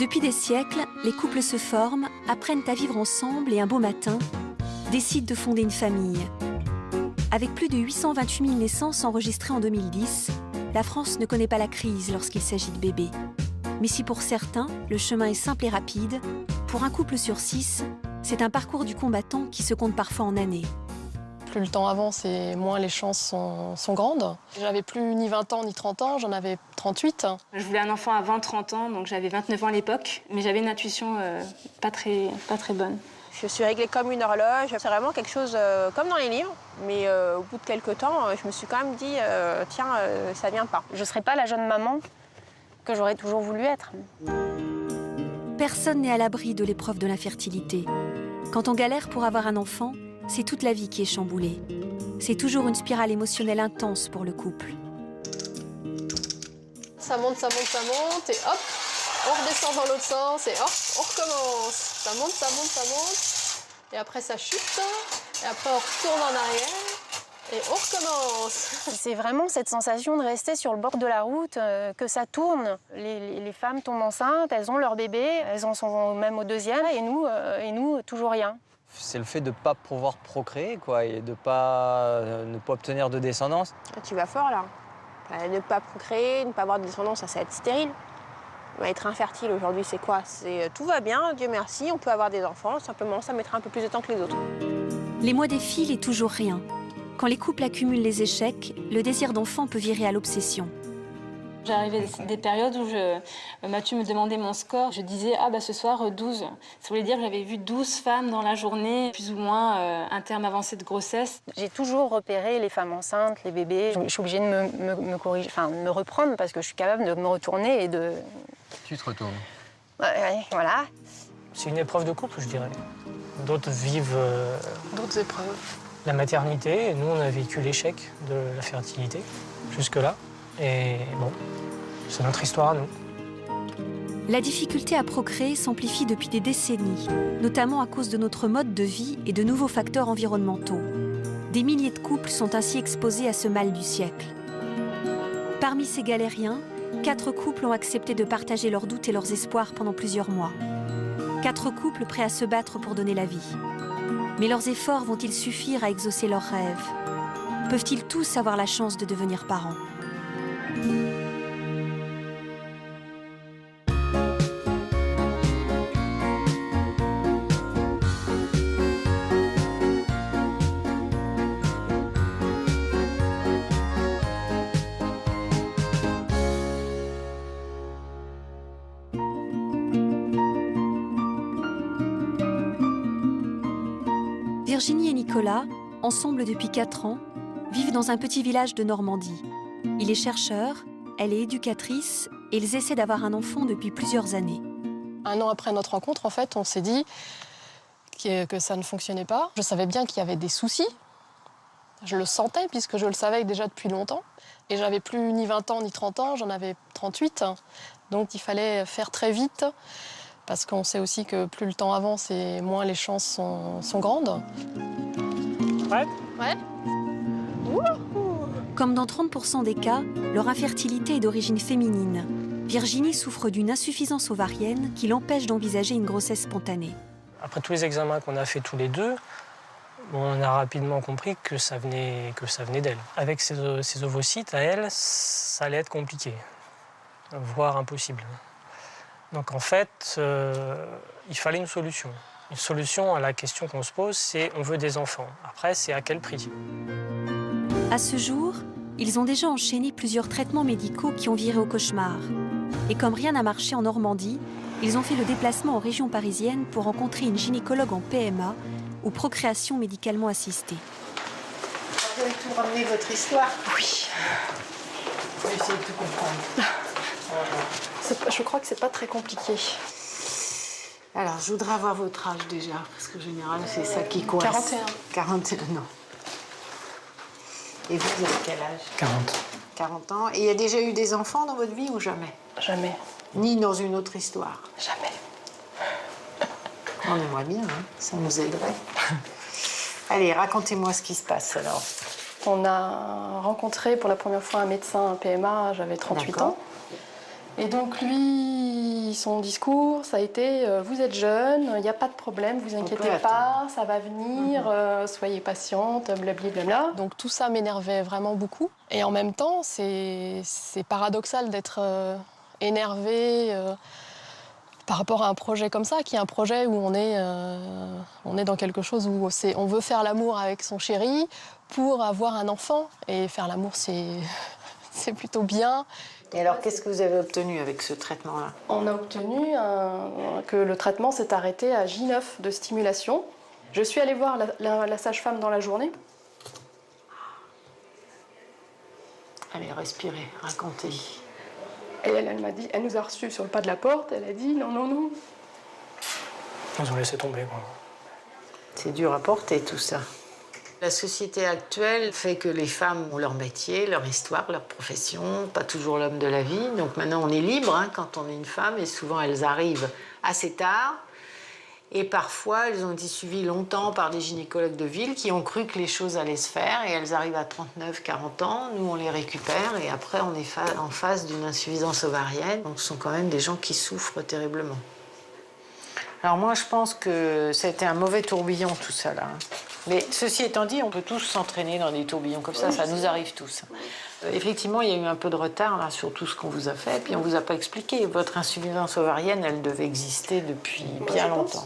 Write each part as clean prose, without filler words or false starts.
Depuis des siècles, les couples se forment, apprennent à vivre ensemble et un beau matin, décident de fonder une famille. Avec plus de 828 000 naissances enregistrées en 2010, la France ne connaît pas la crise lorsqu'il s'agit de bébés. Mais si pour certains, le chemin est simple et rapide, pour un couple sur 6, c'est un parcours du combattant qui se compte parfois en années. Plus le temps avance et moins les chances sont grandes. J'avais plus ni 20 ans ni 30 ans, j'en avais 38. Je voulais un enfant à 20-30 ans, donc j'avais 29 ans à l'époque. Mais j'avais une intuition pas très bonne. Je suis réglée comme une horloge. C'est vraiment quelque chose comme dans les livres. Mais au bout de quelques temps, je me suis quand même dit, tiens, ça vient pas. Je ne serai pas la jeune maman que j'aurais toujours voulu être. Personne n'est à l'abri de l'épreuve de l'infertilité. Quand on galère pour avoir un enfant, c'est toute la vie qui est chamboulée. C'est toujours une spirale émotionnelle intense pour le couple. Ça monte, ça monte, ça monte, et hop, on redescend dans l'autre sens, et hop, on recommence. Ça monte, ça monte, ça monte, et après ça chute, et après on retourne en arrière, et on recommence. C'est vraiment cette sensation de rester sur le bord de la route, que ça tourne. Les femmes tombent enceintes, elles ont leur bébé, elles en sont même au deuxième, et nous toujours rien. C'est le fait de ne pas pouvoir procréer, quoi, et de ne pas obtenir de descendance. Tu vas fort, là. Ne pas procréer, ne pas avoir de descendance, ça va être stérile. Être infertile aujourd'hui, c'est quoi? Tout va bien, Dieu merci, on peut avoir des enfants, simplement ça mettra un peu plus de temps que les autres. Les mois défilent et toujours rien. Quand les couples accumulent les échecs, le désir d'enfant peut virer à l'obsession. J'arrivais des périodes où Mathieu me demandait mon score. Je disais, ce soir, 12. Ça voulait dire que j'avais vu 12 femmes dans la journée, plus ou moins un terme avancé de grossesse. J'ai toujours repéré les femmes enceintes, les bébés. Je suis obligée de me corriger, de me reprendre parce que je suis capable de me retourner et de... Tu te retournes. Ouais, voilà. C'est une épreuve de couple, je dirais. D'autres vivent D'autres épreuves. la maternité, et nous, on a vécu l'échec de la fertilité, jusque-là. Et bon, c'est notre histoire à nous. La difficulté à procréer s'amplifie depuis des décennies, notamment à cause de notre mode de vie et de nouveaux facteurs environnementaux. Des milliers de couples sont ainsi exposés à ce mal du siècle. Parmi ces galériens, 4 couples ont accepté de partager leurs doutes et leurs espoirs pendant plusieurs mois. 4 couples prêts à se battre pour donner la vie. Mais leurs efforts vont-ils suffire à exaucer leurs rêves? Peuvent-ils tous avoir la chance de devenir parents? Virginie et Nicolas, ensemble depuis 4 ans, vivent dans un petit village de Normandie. Il est chercheur, elle est éducatrice et ils essaient d'avoir un enfant depuis plusieurs années. 1 an après notre rencontre, en fait, on s'est dit que ça ne fonctionnait pas. Je savais bien qu'il y avait des soucis. Je le sentais puisque je le savais déjà depuis longtemps. Et j'avais plus ni 20 ans ni 30 ans, j'en avais 38. Donc il fallait faire très vite parce qu'on sait aussi que plus le temps avance et moins les chances sont grandes. Ouais. Ouais. Comme dans 30% des cas, leur infertilité est d'origine féminine. Virginie souffre d'une insuffisance ovarienne qui l'empêche d'envisager une grossesse spontanée. Après tous les examens qu'on a fait tous les deux, on a rapidement compris que ça venait d'elle. Avec ses ovocytes, à elle, ça allait être compliqué, voire impossible. Donc en fait, il fallait une solution. Une solution à la question qu'on se pose, c'est on veut des enfants. Après, c'est à quel prix? À ce jour, ils ont déjà enchaîné plusieurs traitements médicaux qui ont viré au cauchemar. Et comme rien n'a marché en Normandie, ils ont fait le déplacement en région parisienne pour rencontrer une gynécologue en PMA ou procréation médicalement assistée. Vous avez tout ramené votre histoire? Oui. Je vais essayer de tout comprendre. Je crois que c'est pas très compliqué. Alors, je voudrais avoir votre âge déjà, parce qu'en général, c'est ça qui coince. 41. 41 ans. Et vous avez quel âge? 40. 40 ans. Et il y a déjà eu des enfants dans votre vie ou jamais? Jamais. Ni dans une autre histoire? Jamais. On aimerait bien, hein, ça nous aiderait. Allez, racontez-moi ce qui se passe alors. On a rencontré pour la première fois un médecin, un PMA, j'avais 38 ans. Et donc lui, son discours, ça a été vous êtes jeune, il n'y a pas de problème, vous inquiétez pas, ça va venir, soyez patiente, blablabla. Donc tout ça m'énervait vraiment beaucoup. Et en même temps, c'est paradoxal d'être énervé par rapport à un projet comme ça, qui est un projet où on est dans quelque chose où on veut faire l'amour avec son chéri pour avoir un enfant. Et faire l'amour, c'est plutôt bien. Et alors, qu'est-ce que vous avez obtenu avec ce traitement-là? On a obtenu que le traitement s'est arrêté à J9 de stimulation. Je suis allée voir la sage-femme dans la journée. Allez, respirez, racontez. Et elle m'a dit, elle nous a reçus sur le pas de la porte, elle a dit non, non, non. Ils ont laissé tomber, quoi. C'est dur à porter, tout ça. La société actuelle fait que les femmes ont leur métier, leur histoire, leur profession, pas toujours l'homme de la vie. Donc maintenant, on est libre quand on est une femme, et souvent elles arrivent assez tard. Et parfois, elles ont été suivies longtemps par des gynécologues de ville qui ont cru que les choses allaient se faire, et elles arrivent à 39, 40 ans, nous on les récupère, et après on est en face d'une insuffisance ovarienne. Donc ce sont quand même des gens qui souffrent terriblement. Alors moi, je pense que ça a été un mauvais tourbillon, tout ça, là. Mais ceci étant dit, on peut tous s'entraîner dans des tourbillons comme ça nous arrive tous. Effectivement, il y a eu un peu de retard là, sur tout ce qu'on vous a fait, puis on ne vous a pas expliqué. Votre insuffisance ovarienne, elle devait exister depuis bien longtemps.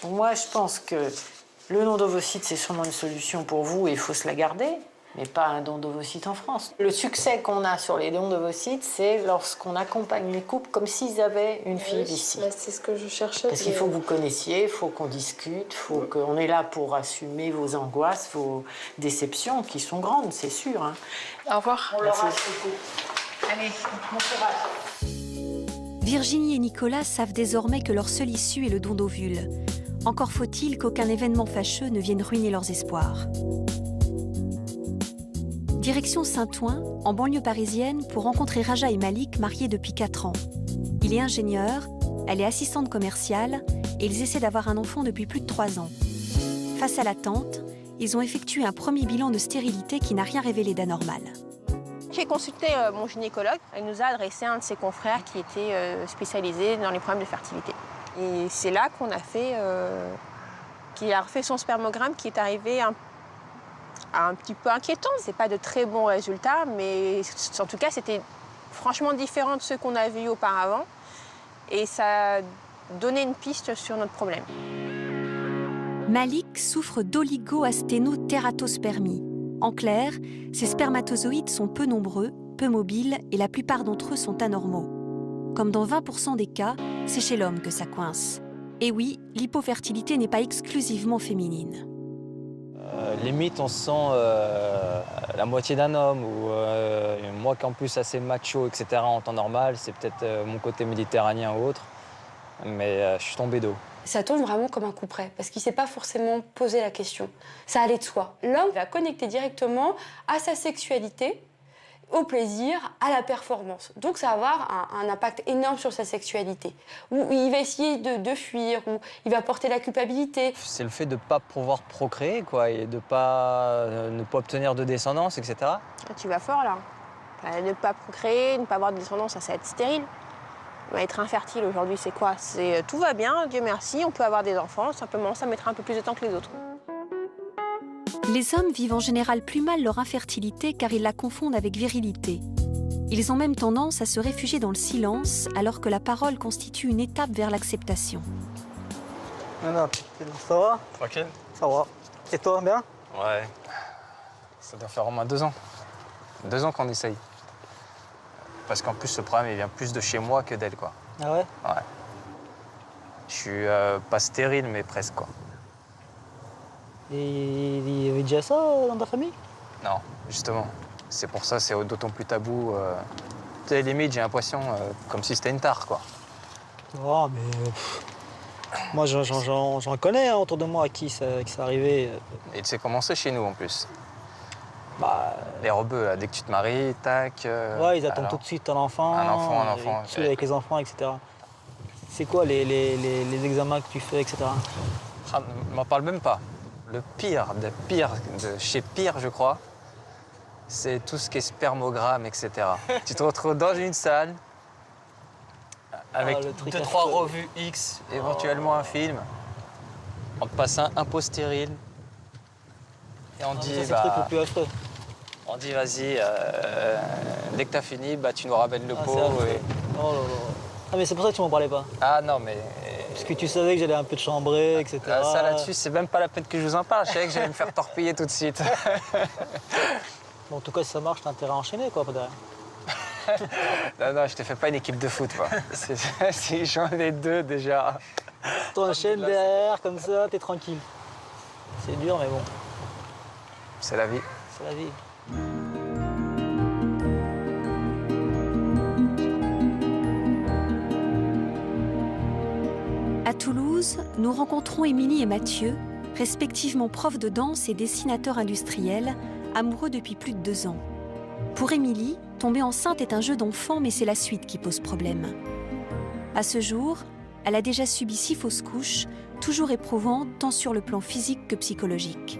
Moi, je pense que le don d'ovocytes, c'est sûrement une solution pour vous et il faut se la garder, mais pas un don d'ovocytes en France. Le succès qu'on a sur les dons d'ovocytes, c'est lorsqu'on accompagne les couples comme s'ils avaient une fille d'ici. C'est ce que je cherchais. Parce qu'il faut que vous connaissiez, il faut qu'on discute, on est là pour assumer vos angoisses, vos déceptions, qui sont grandes, c'est sûr. Hein. Au revoir. On l'aura beaucoup. Allez, bon courage. Virginie et Nicolas savent désormais que leur seule issue est le don d'ovules. Encore faut-il qu'aucun événement fâcheux ne vienne ruiner leurs espoirs. Direction Saint-Ouen, en banlieue parisienne, pour rencontrer Raja et Malik, mariés depuis 4 ans. Il est ingénieur, elle est assistante commerciale et ils essaient d'avoir un enfant depuis plus de 3 ans. Face à l'attente, ils ont effectué un premier bilan de stérilité qui n'a rien révélé d'anormal. J'ai consulté mon gynécologue. Elle nous a adressé un de ses confrères qui était spécialisé dans les problèmes de fertilité. Et c'est là qu'on a fait, qu'il a refait son spermogramme qui est arrivé un petit peu inquiétant. C'est pas de très bons résultats, mais en tout cas, c'était franchement différent de ceux qu'on a vus auparavant. Et ça a donné une piste sur notre problème. Malik souffre d'oligo-asténotératospermie. En clair, ces spermatozoïdes sont peu nombreux, peu mobiles et la plupart d'entre eux sont anormaux. Comme dans 20% des cas, c'est chez l'homme que ça coince. Et oui, l'hypofertilité n'est pas exclusivement féminine. Limite, on se sent la moitié d'un homme, ou moi qui en plus assez macho, etc. en temps normal, c'est peut-être mon côté méditerranéen ou autre, mais je suis tombé d'eau. Ça tombe vraiment comme un coup près, parce qu'il ne s'est pas forcément posé la question. Ça allait de soi. L'homme va connecter directement à sa sexualité, au plaisir, à la performance. Donc ça va avoir un impact énorme sur sa sexualité. Où il va essayer de fuir, où il va porter la culpabilité. C'est le fait de ne pas pouvoir procréer, quoi, et de ne pas obtenir de descendance, etc. Tu vas fort, là. Ne pas procréer, ne pas avoir de descendance, ça va être stérile. Être infertile aujourd'hui, c'est quoi? C'est tout va bien, Dieu merci, on peut avoir des enfants, simplement ça mettra un peu plus de temps que les autres. Les hommes vivent en général plus mal leur infertilité car ils la confondent avec virilité. Ils ont même tendance à se réfugier dans le silence alors que la parole constitue une étape vers l'acceptation. Non, ça va? Tranquille? Ça va. Et toi, bien? Ouais. Ça doit faire au moins 2 ans. 2 ans qu'on essaye. Parce qu'en plus, ce problème, il vient plus de chez moi que d'elle, quoi. Ah ouais? Ouais. Je suis pas stérile, mais presque, quoi. Et il y avait déjà ça dans ta famille? Non, justement. C'est pour ça, c'est d'autant plus tabou. Tu sais, limite, j'ai l'impression comme si c'était une tare, quoi. Oh, mais... moi, j'en connais autour de moi à qui ça arrivait. Et tu sais comment c'est chez nous, en plus. Bah... Les rebeux, là, dès que tu te maries, tac... ouais, ils attendent tout de suite un enfant. Un enfant. Ils avec les enfants, etc. C'est quoi les examens que tu fais, etc. Ah, m'en parle même pas. Le pire, de chez pire, je crois, c'est tout ce qui est spermogramme, etc. Tu te retrouves dans une salle, avec le truc 2-3 affreux. revues X, éventuellement un film. On te passe un pot stérile. Et on Ça, dit, c'est le truc le plus affreux. on dit vas-y, dès que t'as fini, tu nous ramènes le Ah, pot. c'est affreux. Et... Oh là là. Ah, mais c'est pour ça que tu m'en parlais pas. Ah non, mais... Parce que tu savais que j'allais un peu te chambrer, etc. Ça là-dessus, c'est même pas la peine que je vous en parle. Je savais que j'allais me faire torpiller tout de suite. Bon, en tout cas, si ça marche, t'as intérêt à enchaîner, quoi, derrière. Non, je te fais pas une équipe de foot, quoi. J'en ai 2 déjà. T'enchaînes derrière, comme ça, t'es tranquille. C'est dur, mais bon, C'est la vie. c'est la vie. À Toulouse, nous rencontrons Émilie et Mathieu, respectivement profs de danse et dessinateurs industriels, amoureux depuis plus de 2 ans. Pour Émilie, tomber enceinte est un jeu d'enfant, mais c'est la suite qui pose problème. À ce jour, elle a déjà subi 6 fausses couches, toujours éprouvantes tant sur le plan physique que psychologique.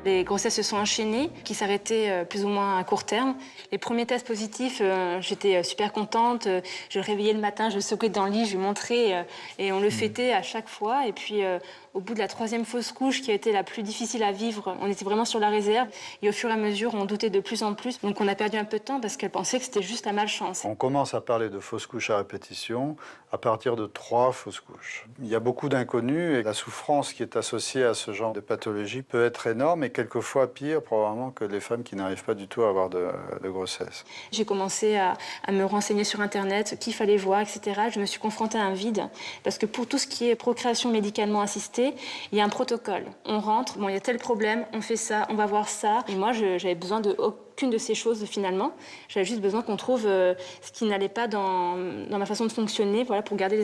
Les grossesses se sont enchaînées, qui s'arrêtaient plus ou moins à court terme. Les premiers tests positifs, j'étais super contente. Je le réveillais le matin, je le secouais dans le lit, je lui montrais et on le fêtait à chaque fois. Et puis, au bout de la 3e fausse couche, qui a été la plus difficile à vivre, on était vraiment sur la réserve. Et au fur et à mesure, on doutait de plus en plus. Donc, on a perdu un peu de temps parce qu'elle pensait que c'était juste la malchance. On commence à parler de fausses couches à répétition à partir de 3 fausses couches. Il y a beaucoup d'inconnus et la souffrance qui est associée à ce genre de pathologie peut être énorme et quelquefois pire probablement que les femmes qui n'arrivent pas du tout à avoir de grossesse. J'ai commencé à me renseigner sur Internet, qu'il fallait voir, etc. Je me suis confrontée à un vide parce que pour tout ce qui est procréation médicalement assistée, il y a un protocole. On rentre, bon, il y a tel problème, on fait ça, on va voir ça. Et moi, j'avais besoin de aucune de ces choses finalement. J'avais juste besoin qu'on trouve ce qui n'allait pas dans ma façon de fonctionner, voilà, pour garder les